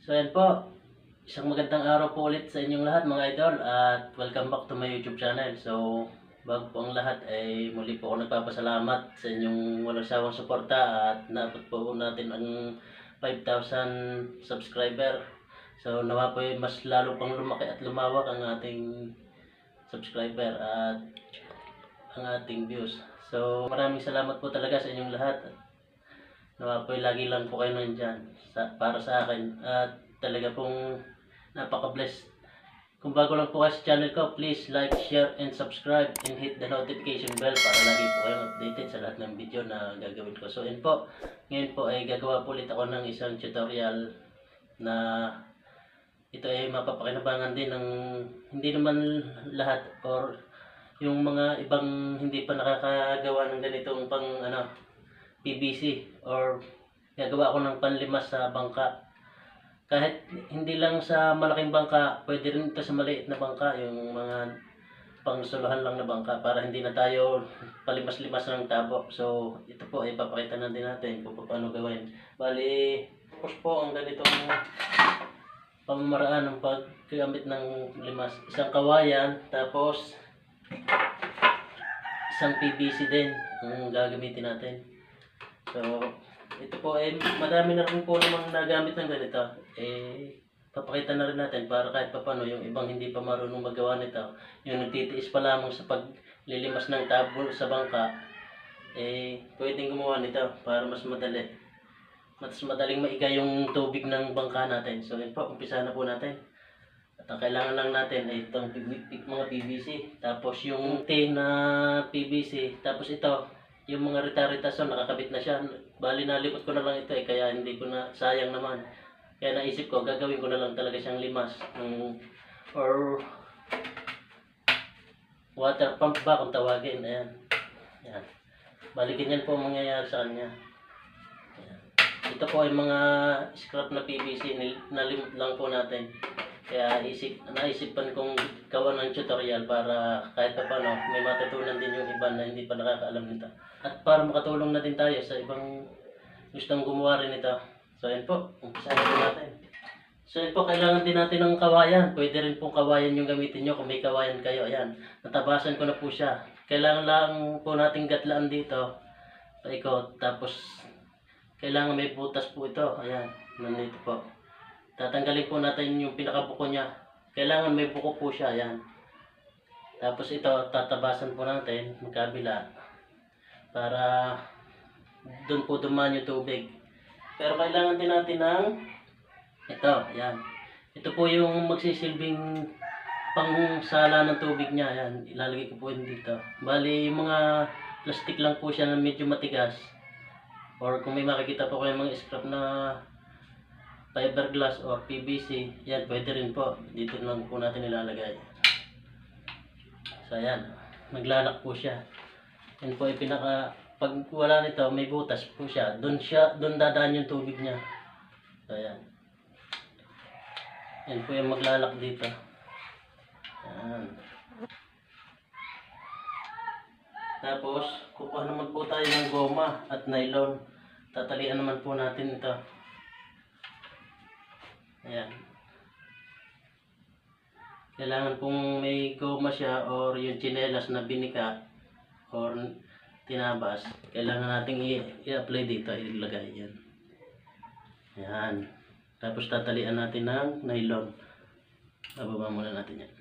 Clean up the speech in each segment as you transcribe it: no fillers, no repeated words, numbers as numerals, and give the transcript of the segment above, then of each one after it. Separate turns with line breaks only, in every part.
So yan po, isang magandang araw po ulit sa inyong lahat mga idol at welcome back to my YouTube channel. So bago po ang lahat ay muli po ako nagpapasalamat sa inyong walang sawang suporta at naabot po natin ang 5,000 subscriber. So nawa po ay mas lalo pang lumaki at lumawak ang ating subscriber at ang ating views. So maraming salamat po talaga sa inyong lahat. Nawa po lagi lang po kayo nandyan para sa akin at talaga pong napaka-blessed. Kung bago lang po kayo sa channel ko, please like, share, and subscribe and hit the notification bell para lagi po kayong updated sa lahat ng video na gagawin ko. So yun po, ngayon po ay gagawa po ulit ako ng isang tutorial na ito ay mapapakinabangan din ng hindi naman lahat or yung mga ibang hindi pa nakakagawa ng ganitong pang PVC or gagawa ako ng panlimas sa bangka. Kahit hindi lang sa malaking bangka, pwede rin ito sa maliit na bangka, yung mga pangsuluhan lang na bangka para hindi na tayo palimas-limas ng tabo. So ito po ay papakita na din natin kung paano gawin. Bali, tapos po ang ganitong pamamaraan ng paggamit ng limas. Isang kawayan, tapos isang PVC din ang gagamitin natin. So, ito po ay madami na rin po namang nagamit ng ganito. Papakita na rin natin para kahit papano yung ibang hindi pa marunong magawa nito, yung nagtitiis pa lamang sa paglilimas ng tabo sa bangka, pwedeng gumawa nito para mas madali. Mas madaling maiga yung tubig ng bangka natin. So, yun po, umpisa na po natin. At ang kailangan lang natin ay itong mga PVC. Tapos yung tin na PVC. Tapos ito, yung mga rita-rita so nakakabit na siya. Bali nalimot ko na lang ito kaya hindi ko na, sayang naman. Kaya naisip ko gagawin ko na lang talaga siyang limas or water pump ba kung tawagin. Ayan. Ayan. Bali ganyan po ang mangyayari sa kanya. Ayan. Ito po ay mga scrap na PVC, nalimot lang po natin. Kaya naisipan kong gawa ng tutorial para kahit pa paano may matutunan din yung iba na hindi pa nakakaalam nito. At para makatulong na din tayo sa ibang gustong gumawa rin ito. So yun po, umpisahan na natin. So yun po, kailangan din natin ng kawayan. Pwede rin pong kawayan yung gamitin nyo kung may kawayan kayo. Ayan, natabasan ko na po siya. Kailangan lang po nating gatlaan dito. Paikot, tapos kailangan may butas po ito. Ayan, nandito po. Tatanggalin po natin yung pinakabuko niya. Kailangan may buko po siya. Ayan. Tapos ito, tatabasan po natin magkabila para doon po dumaan yung tubig. Pero kailangan din natin ng ito. Ayan. Ito po yung magsisilbing pangsala ng tubig niya. Ayan. Ilalagay ko po yun dito. Bali, yung mga plastic lang po siya na medyo matigas. Or kung may makikita po kayo mga scrap na fiberglass or PVC, yan pwede rin po. Dito lang po natin ilalagay. So ayan, naglalak po siya. Yan po ay pag wala nito, may butas po siya. Doon dadaan yung tubig niya. So ayan. Yan po yung maglalak dito. Ayan. Tapos, kukuha naman po tayo ng goma at nylon. Tatalian naman po natin ito. Ayan. Kailangan pong may goma siya or yung tsinelas na binika or tinabas. Kailangan nating i-apply dito, ilagay yan. Ayan. Tapos tatalian natin ng nylon. Bababa muna natin yan.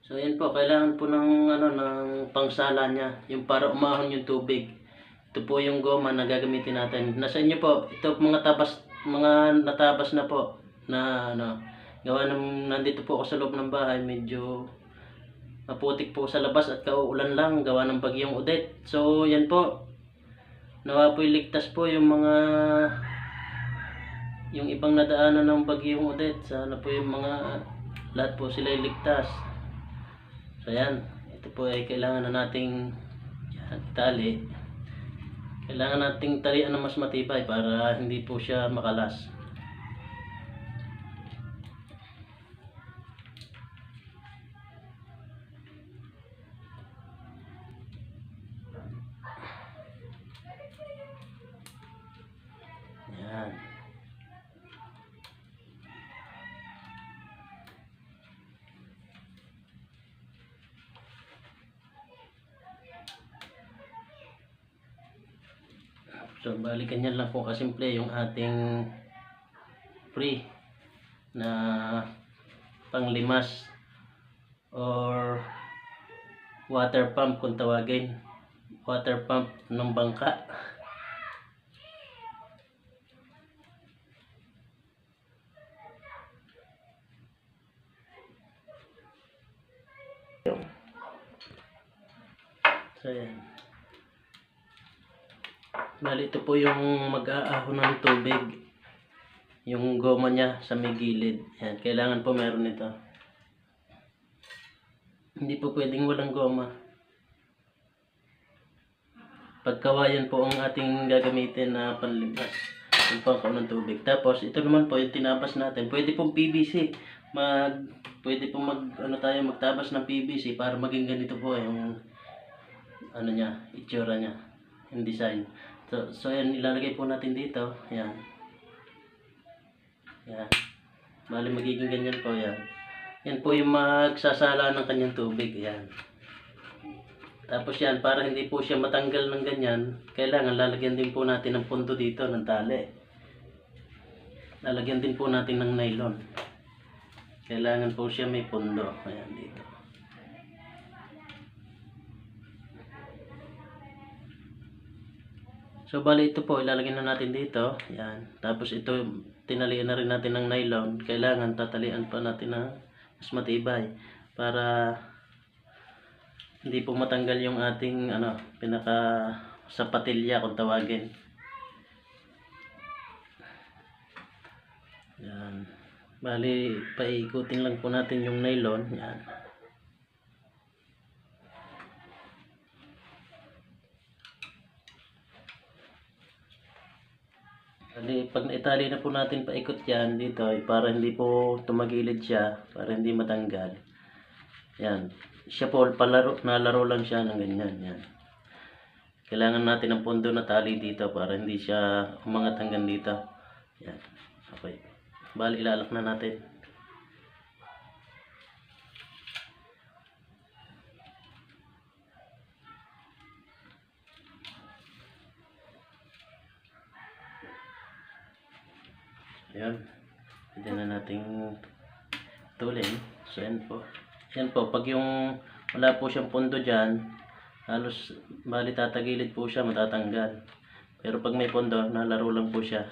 So yan po, kailangan po ng ng pangsala niya, yung para umahon yung tubig. Ito po yung goma na gagamitin natin. Nasa inyo po, ito mga natabas na po na gawa ng nandito po ako sa loob ng bahay, medyo maputik po sa labas at kauulan lang gawa ng bagyong Odette. So yan po, nawa po iligtas po yung ibang nadaanan ng bagyong Odette. Sana po yung mga lahat po sila iligtas. So yan, ito po ay kailangan na nating itali. Kailangan nating talian na mas matibay para hindi po siya makalas. Yan. So bali ganyan lang po kasimple yung ating free na panglimas or water pump kung tawagin, water pump ng bangka. So yan, bali ito po yung mag-aahon ng tubig, yung goma niya sa may gilid. Yan, kailangan po meron ito, hindi po pwedeng walang goma. Pagkawayan po ang ating gagamitin na panlimas yung pangkaw ng tubig. Tapos ito naman po yung tinabas natin, pwede pong PVC, pwede pong magtabas ng PVC para maging ganito po yung ano niya, itsura niya, yung design. So yan, ilalagay po natin dito. Yan. Yan. Bali magiging ganyan po yan. Yan po yung magsasala ng kanyang tubig. Yan. Tapos yan, para hindi po siya matanggal ng ganyan, kailangan lalagyan din po natin ng pundo dito, ng tali. Lalagyan din po natin ng nylon. Kailangan po siya may pundo. Ayan dito. So bali ito po, ilalagay na natin dito. Yan. Tapos ito, tinalian na rin natin ng nylon. Kailangan tatalian pa natin ng mas matibay para hindi po matanggal yung ating pinaka sapatilya kung tawagin. Yan. Bali, paikutin lang po natin yung nylon. Yan. Bali, pag naitali na po natin paikot yan dito, para hindi po tumagilid siya, para hindi matanggal. Yan. Siya po, nalaro lang siya ng ganyan. Yan. Kailangan natin ng pundo na tali dito para hindi siya umangat hanggang dito. Yan. Okay. Bali, ilalak na natin. Ayan. Pwede na nating tulin. So, yan po. Yan po. Pag yung wala po siyang pundo dyan, halos bali tatagilid po siya, matatanggal. Pero pag may pundo, nalaro lang po siya.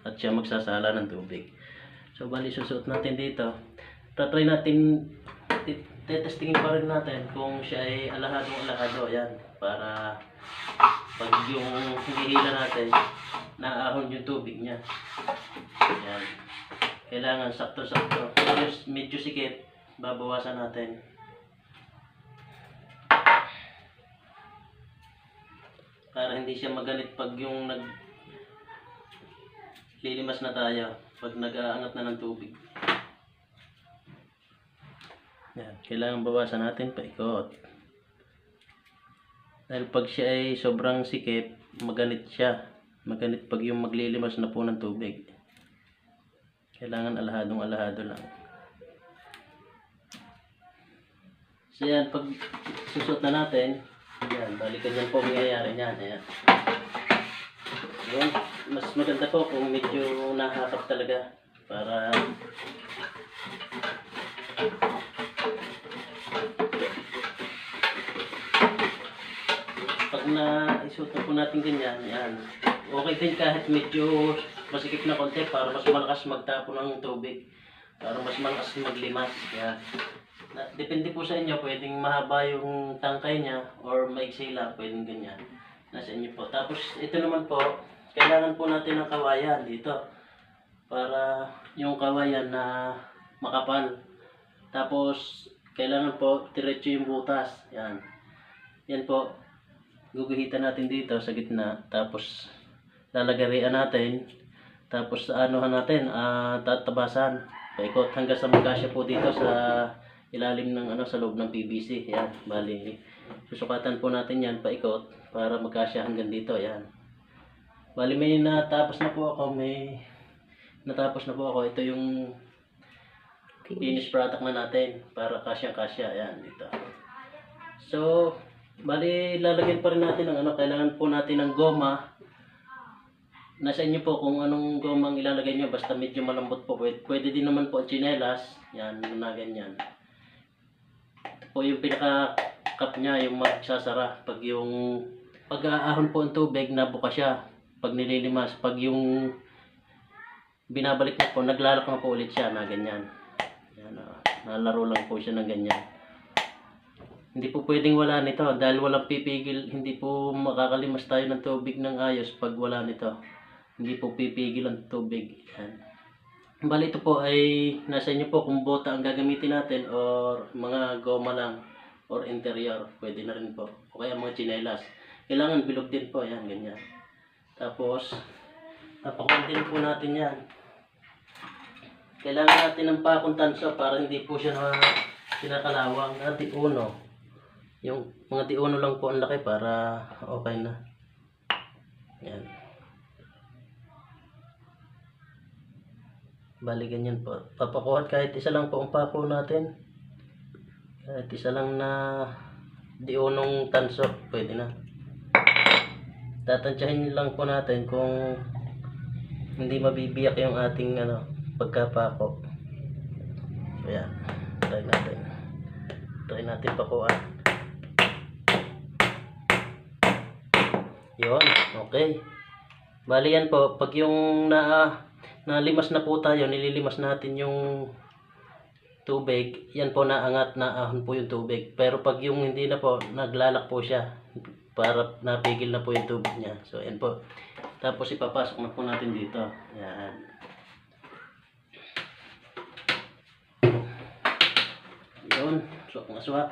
At siya magsasala ng tubig. So, bali susuot natin dito. Tatry natin, tetestingin pa rin natin kung siya ay alahado. Yan. Para pag yung hinihila natin, naahon yung tubig niya. Yan. Kailangan sakto-sakto. Medyo sikip, babawasan natin. Para hindi siya magalit pag yung lilimas na tayo, pag nag-aangat na ng tubig. Yan. Kailangan bawasan natin paikot. Dahil pag siya ay sobrang sikip, maganit siya. Maganit pag yung maglilimas na po ng tubig. Kailangan alahado lang. So yan, pag susot na natin, yan, balikan yan po mangyayari yan. Ayan. Yan, mas maganda po kung medyo nahakap talaga para pag na-isuot na po natin ganyan, yan. Okay din kahit medyo masikip na konti para mas malakas magtapo ng tubig. Para mas malakas maglimas. Yan. Depende po sa inyo, pwedeng mahaba yung tangkay niya or maiksi lang, pwedeng ganyan. Nasa inyo po. Tapos ito naman po, kailangan po natin ng kawayan dito. Para yung kawayan na makapal. Tapos kailangan po diretso yung butas. Yan. Yan po. Guguhitan natin dito sa gitna. Tapos lalagarian natin. Tapos anuhan natin, tatabasan. Paikot hanggang sa magkasya po dito sa ilalim ng sa loob ng PVC. Yan, bali susukatan po natin yan paikot para magkasya hanggang dito. Yan. Bali may natapos na po ako, Ito yung finished product na natin para kasya-kasya. Ayan, dito. So, bali lalagyan pa rin natin ng kailangan po natin ng goma. Nasa inyo po kung anong gomang ilalagay nyo, basta medyo malambot po. Pwede din naman po ang tsinelas. Yan, na ganyan. Ito po yung pinaka-cup niya, yung magsasara. Pag aahon po ang tubig, nabuka siya. Pag nililimas, pag yung binabalik na po, naglalak na po ulit siya na ganyan. Yan, nalaro lang po siya ng ganyan. Hindi po pwedeng wala nito dahil walang pipigil, hindi po makakalimas tayo ng tubig ng ayos pag wala nito. Hindi po pipigil ang tubig. Yan. Bali ito po ay nasa inyo po kung bota ang gagamitin natin or mga goma lang or interior, pwede na rin po. O kaya mga tsinelas. Kailangan bilog din po, yan, ganyan. Tapos, tapakuan din po natin yan. Kailangan natin ng pakong tanso para hindi po siya kinakalawang. Di-uno. Yung mga di-uno lang po ang laki para okay na. Yan. Bali ganyan po. Papakuhan kahit isa lang po ang pako natin. Kahit isa lang na di-unong tanso, pwede na. Tatansyahin lang po natin kung hindi mabibiyak yung ating pagkapako. So yan, try natin pakuan. Yun, okay. Bali yan po, pag yung nalimas na po tayo, nililimas natin yung tubig, yan po naangat, naahon po yung tubig. Pero pag yung hindi na po, naglalak po siya para napigil na po yung tubig niya. So yan po. Tapos ipapasok na po natin dito. Yan. Yun, swak na swak.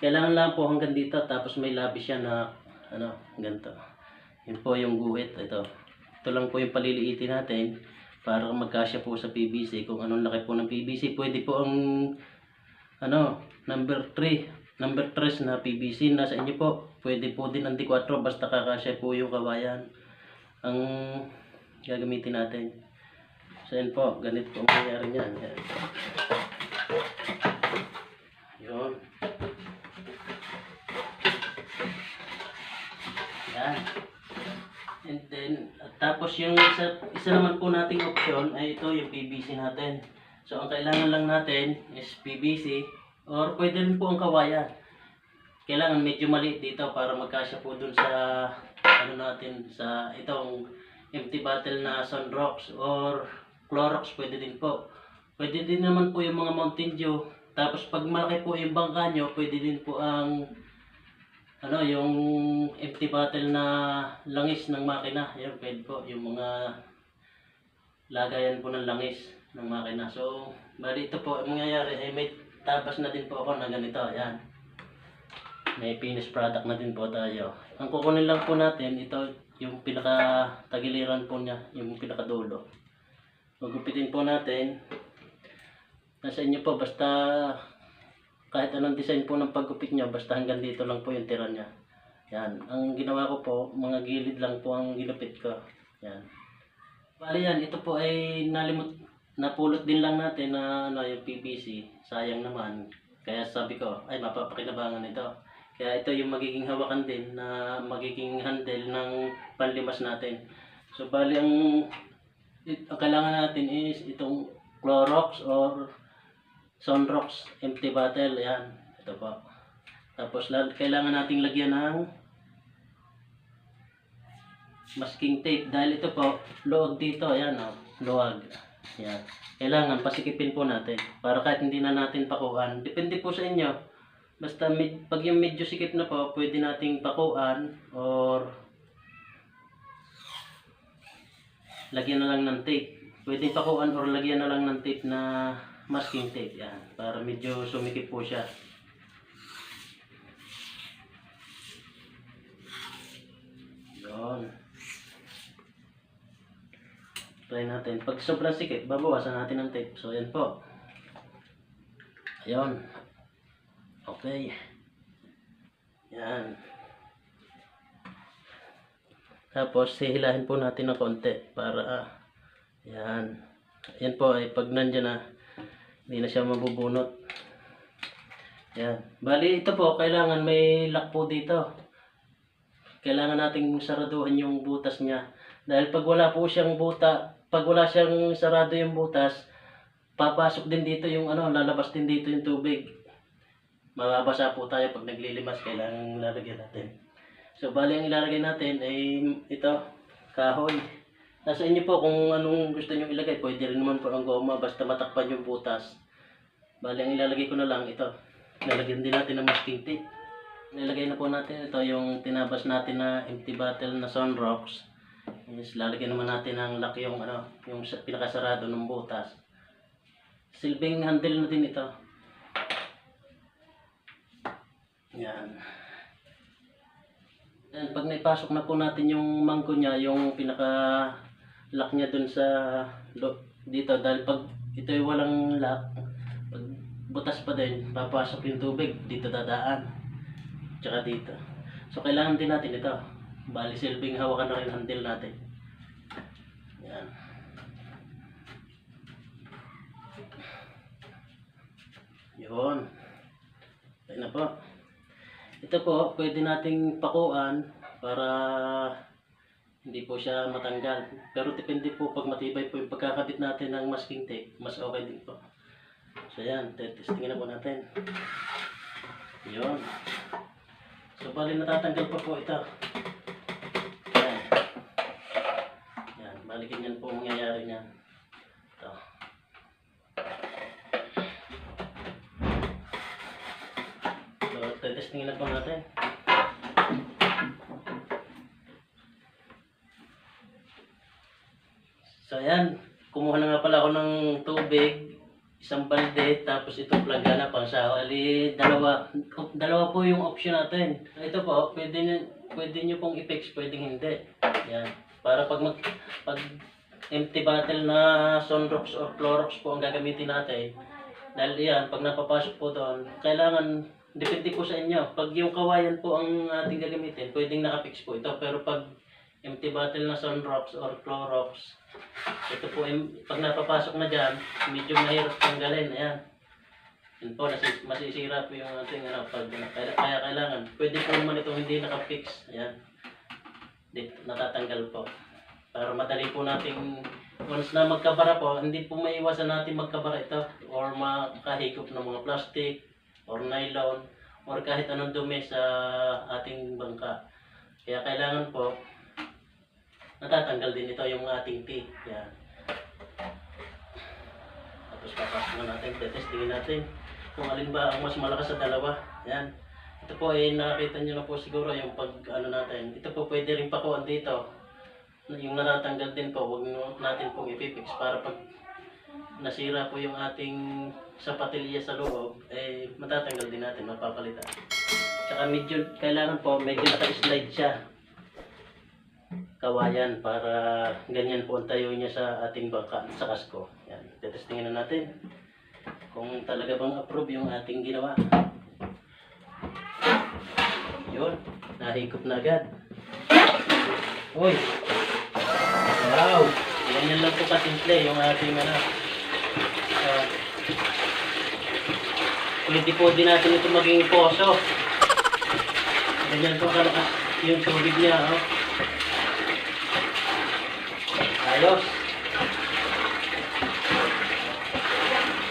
Kailangan lang po hanggang dito, tapos may labis siya na ganito. Yun po yung guhit. Ito lang po yung paliliitin natin para magkasya po sa PVC. Kung anong laki po ng PVC, pwede po ang number 3 na PVC nasa inyo po. Pwede po din ang D4 basta kakasya po yung kawayan ang gagamitin natin. So yan po, ganito po ang nangyari niyan. Yun. Yan. And then, tapos yung isa naman po nating option ay ito yung PVC natin. So ang kailangan lang natin is PVC or pwede rin po ang kawayan. Kailangan medyo maliit dito para magkasya po dun sa natin sa itong empty bottle na Sunrox or Clorox, pwede din po. Pwede din naman po yung mga Mountain Dew. Tapos pag malaki po yung bangka nyo, pwede din po ang yung empty bottle na langis ng makina. Yan, pwede po yung mga lagayan po ng langis ng makina. So, bali ito po, ang mangyayari ay may tabas na din po ako na ganito. Yan. May finished product na din po tayo. Ang kukunin lang po natin, ito yung pinaka-tagiliran po niya, yung pinaka-dulo. Magupitin po natin. Nasa inyo po, basta kahit anong design po ng paggupit nyo, basta hanggang dito lang po yung tira niya. Yan. Ang ginawa ko po, mga gilid lang po ang ginupit ko. Yan. Bali yan, ito po ay napulot din lang natin na yung PVC. Sayang naman. Kaya sabi ko, ay mapapakinabangan ito. Kaya ito yung magiging hawakan din na magiging handle ng panlimas natin. So bali ang kailangan natin is itong Clorox or Sunrox empty bottle. Yan. Ito po. Tapos kailangan nating lagyan ng masking tape. Dahil ito po, luwag dito. Ayan o. Luwag. Yan. Kailangan pasikipin po natin. Para kahit hindi na natin pakuhan. Depende po sa inyo. Basta pag yung medyo sikip na po, pwede nating pakuan or lagyan na lang ng tape. Pwede pakuan or lagyan na lang ng tape na masking tape. Yan. Para medyo sumikip po siya. Yun. Try natin. Pag sobrang sikip, babawasan natin ng tape. So yan po. Ayun. Okay. Yan. Tapos hihilahin po natin ng konti para yan. Yan po ay pag nandyan na, hindi na siya mabubunot. Yan. Bali ito po, kailangan may lock po dito. Kailangan nating saraduhan yung butas niya. Dahil pag wala po siyang pag wala siyang sarado yung butas, papasok din dito yung lalabas din dito yung tubig. Mababasa po tayo pag naglilimas, kailangan lalagyan natin. So bali ang ilalagay natin ay ito, kahoy. Nasa inyo po kung anong gusto nyo ilagay. Pwede rin naman po ang goma, basta matakpan yung butas. Bali ang ilalagay ko na lang ito. Lalagyan din natin ng masking tape. Nilagay na po natin ito yung tinabas natin na empty bottle na Sunrocks. Yes, lalagyan naman natin ng lock yung yung pinakasarado ng butas. Silbing handle na din ito. Yan. Then pag naipasok na po natin yung mangko niya, yung pinaka lock niya dun sa dito, dahil pag ito ay walang lock, pag butas pa din, papasok yung tubig, dito dadaan. Tsaka dito. So kailangan din natin ito. Bali silbing hawakan na rin handle natin. Yan. Yun. Okay na po. Ito po, pwede nating pakuan para hindi po siya matanggal. Pero depende po pag matibay po yung pagkakabit natin ng masking tape, mas okay din po. So yan, testingin na po natin. Yun. So bali natatanggal pa po ito. Yan. Yan, bali ganyan po mangyayari niyan. Ito. So testingin na po natin. So ayan, kumuha na nga pala ako ng tubig, isang balde, tapos ito plagana pang sawa. Ali, dalawa po yung option natin. Ito po, pwede nyo pong i-fix, pwedeng hindi. Yan. Para pag empty bottle na Sunrocks or Clorox po ang gagamitin natin, dahil yan, pag napapasok po doon, kailangan, depende po sa inyo. Pag yung kawayan po ang ating gagamitin, pwedeng naka-fix po ito. Pero pag empty bottle na Sunrocks or Clorox, ito po, pag napapasok na dyan, medyo mahirap tanggalin. Ayan. Yun po, masisira po yung ating kaya kailangan. Pwede po naman itong hindi naka-fix. Ayan. Natatanggal po. Para madali po nating, once na magkabara po, hindi po maiwasan natin magkabara ito. Or makahigop ng mga plastic, or nylon, or kahit anong dumi sa ating bangka. Kaya kailangan po, natatanggal din ito yung ating tape. Yan. Tapos papasok na natin, testingin natin kung alin ba ang mas malakas sa dalawa. Yan. Ito po ay nakita nyo na po siguro yung natin. Ito po pwede rin pakuan dito. Yung natatanggal din po, huwag natin pong ipipix para pag nasira po yung ating sapatilya sa loob, eh matatanggal din natin, mapapalitan. Tsaka medyo, kailangan po medyo naka-slide siya. Kawayan para ganyan po ang tayo niya sa ating bangka sa kasko. Yan, tetestingin na natin kung talaga bang approve yung ating ginawa. Yun, nahigop na agad. Uy! Wow! Ganyan lang po kasimple yung ating pwede po din natin ito maging poso. Ganyan po kalakas yung tubig niya. Oh. Ayos.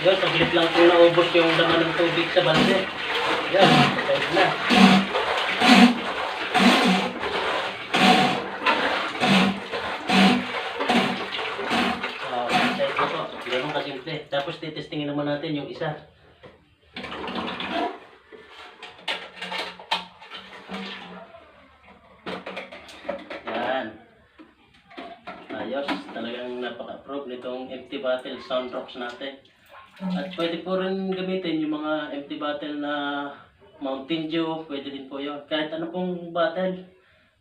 Yun, saglit lang po naubos yung laman ng tubig sa balde. Yan, ayos na. Ayos na po. Ganun kasimple. Tapos titestingin naman natin yung isa. Ayos, talagang napaka-approve nitong empty bottle Sunrocks natin. At pwede po rin gamitin yung mga empty bottle na Mountain Dew, pwede din po yun. Kahit ano pong bottle,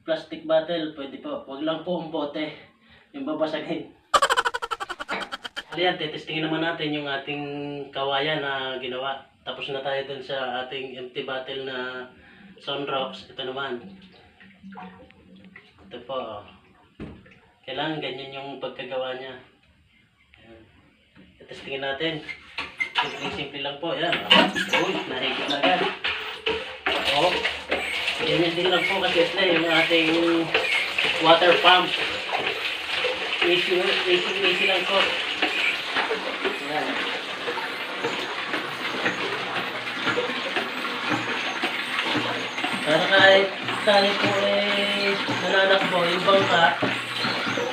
plastic bottle, pwede po. Huwag lang po ang bote, yung babasagin. Ayan, tetestingin naman natin yung ating kawayan na ginawa. Tapos na tayo dun sa ating empty bottle na Sunrocks. Ito naman. Ito po. Kailangan ganyan yung pagkagawa niya. Ayan. Testingin natin. Simple lang po. Ayan. Uy, nahigit na agad. Oo. Ganyan din lang po kasi yung ating water pump. Easy lang po. Ayan. Para kahit tayo po nananakbo, yung bangka,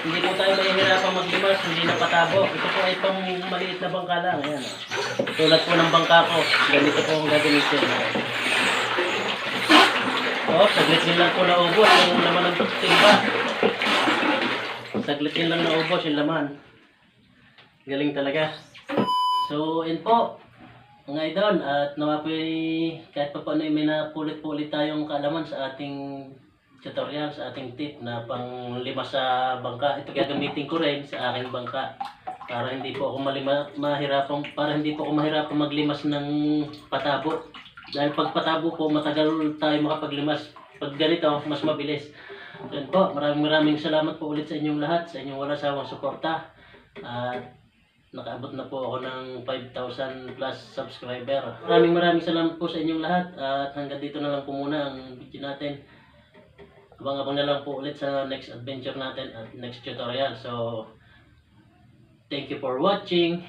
hindi po tayo mahihirapang maglimas, hindi na patabo. Ito po ay pang maliit na bangka lang. Ayan. Tulad po ng bangka ko, ganito po ang gagamitin. Saglit din lang po naubos yung laman ng timba. Saglit din lang naubos yung laman. Galing talaga. So, yun po. Mga idol, at nawa po kahit pa paano may napulit-pulit tayong kaalaman sa ating tutorial, sa ating tip na pang lima sa bangka. Ito gagamitin ko rin sa aking bangka para hindi po ako mahirapang maglimas ng patabo. Dahil pag patabo po, matagal tayo makapaglimas. Pag ganito, mas mabilis. So, yun po, maraming salamat po ulit sa inyong lahat, sa inyong walang sawang suporta. At nakaabot na po ako ng 5,000 plus subscriber. Maraming salamat po sa inyong lahat at hanggang dito na lang po muna ang video natin. Abang-abang na lang po ulit sa next adventure natin at next tutorial. So, thank you for watching.